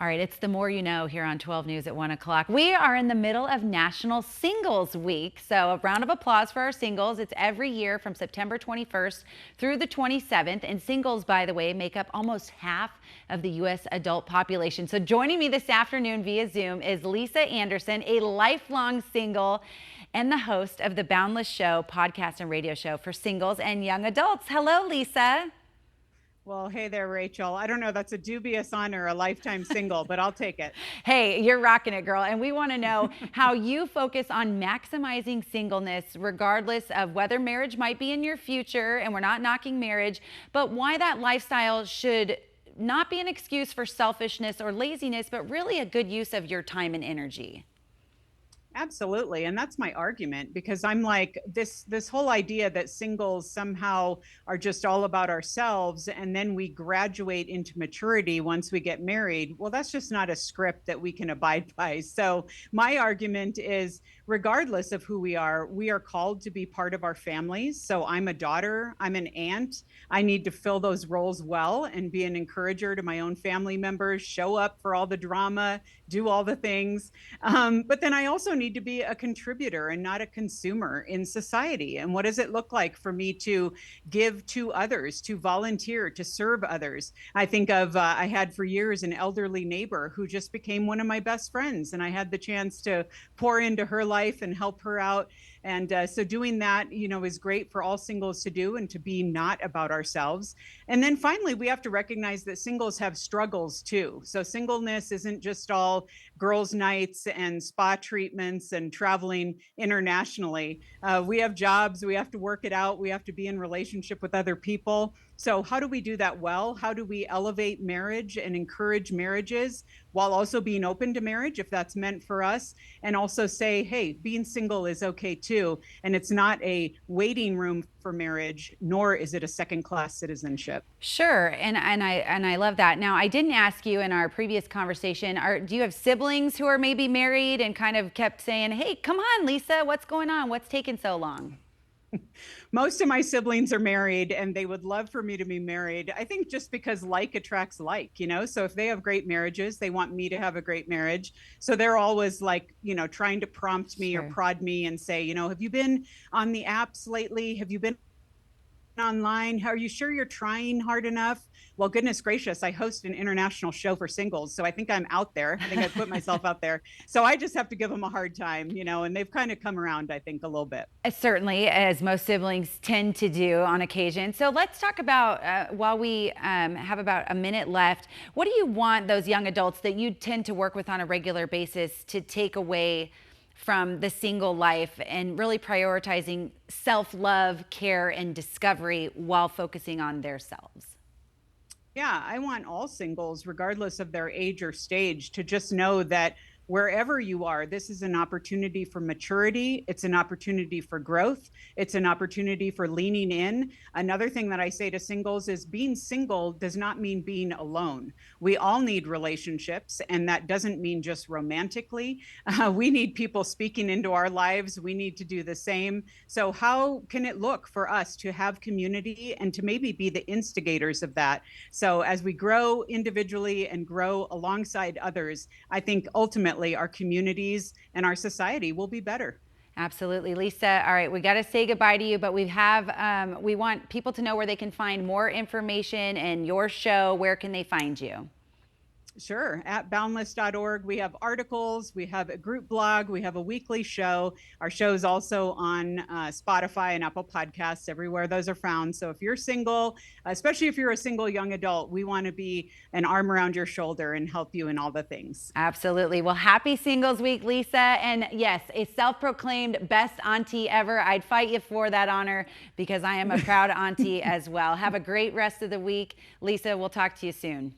All right, it's The More You Know here on 12 News at 1 o'clock. We are in the middle of National Singles Week, so a round of applause for our singles. It's every year from September 21st through the 27th, and singles, by the way, make up almost half of the U.S. adult population. So joining me this afternoon via Zoom is Lisa Anderson, a lifelong single and the host of the Boundless show, podcast and radio show for singles and young adults. Hello, Lisa. Well, hey there, Rachel. I don't know, that's a dubious honor, a lifetime single, but I'll take it. Hey, you're rocking it, girl. And we want to know how you focus on maximizing singleness, regardless of whether marriage might be in your future, and we're not knocking marriage, but why that lifestyle should not be an excuse for selfishness or laziness, but really a good use of your time and energy. Absolutely. And that's my argument, because I'm like, this whole idea that singles somehow are just all about ourselves and then we graduate into maturity once we get married. Well, that's just not a script that we can abide by. So my argument is, regardless of who we are called to be part of our families. So I'm a daughter, I'm an aunt. I need to fill those roles well and be an encourager to my own family members, show up for all the drama, do all the things. But then I also need to be a contributor and not a consumer in society. And what does it look like for me to give to others, to volunteer, to serve others? I think of, I had for years an elderly neighbor who just became one of my best friends. And I had the chance to pour into her life and help her out. And so doing that, is great for all singles to do and to be not about ourselves. And then finally, we have to recognize that singles have struggles too. So singleness isn't just all girls' nights and spa treatments and traveling internationally. We have jobs, we have to work it out, we have to be in relationship with other people. So how do we do that well? How do we elevate marriage and encourage marriages while also being open to marriage if that's meant for us? And also say, hey, being single is okay too. And it's not a waiting room for marriage, nor is it a second-class citizenship. Sure, and I love that. Now, I didn't ask you in our previous conversation, do you have siblings who are maybe married and kind of kept saying, hey, come on, Lisa, what's going on? What's taking so long? Most of my siblings are married and they would love for me to be married. I think just because like attracts like, so if they have great marriages, they want me to have a great marriage. So they're always like, trying to prompt me or prod me and say, have you been on the apps lately? Have you been online? Are you sure you're trying hard enough? Well, goodness gracious, I host an international show for singles. So I think I'm out there. I think I put myself out there. So I just have to give them a hard time, and they've kind of come around, I think, a little bit. Certainly, as most siblings tend to do on occasion. So let's talk about, while we have about a minute left, what do you want those young adults that you tend to work with on a regular basis to take away from the single life and really prioritizing self-love, care, and discovery while focusing on themselves? Yeah, I want all singles, regardless of their age or stage, to just know that wherever you are, this is an opportunity for maturity. It's an opportunity for growth. It's an opportunity for leaning in. Another thing that I say to singles is being single does not mean being alone. We all need relationships, and that doesn't mean just romantically. We need people speaking into our lives. We need to do the same. So how can it look for us to have community and to maybe be the instigators of that? So as we grow individually and grow alongside others, I think ultimately our communities and our society will be better. Absolutely. Lisa, all right, we got to say goodbye to you, but we want people to know where they can find more information and your show. Where can they find you? Sure. At boundless.org, we have articles, we have a group blog, we have a weekly show. Our show is also on Spotify and Apple Podcasts, everywhere those are found. So if you're single, especially if you're a single young adult, we want to be an arm around your shoulder and help you in all the things. Absolutely. Well, happy Singles Week, Lisa. And yes, a self-proclaimed best auntie ever. I'd fight you for that honor because I am a proud auntie as well. Have a great rest of the week. Lisa, we'll talk to you soon.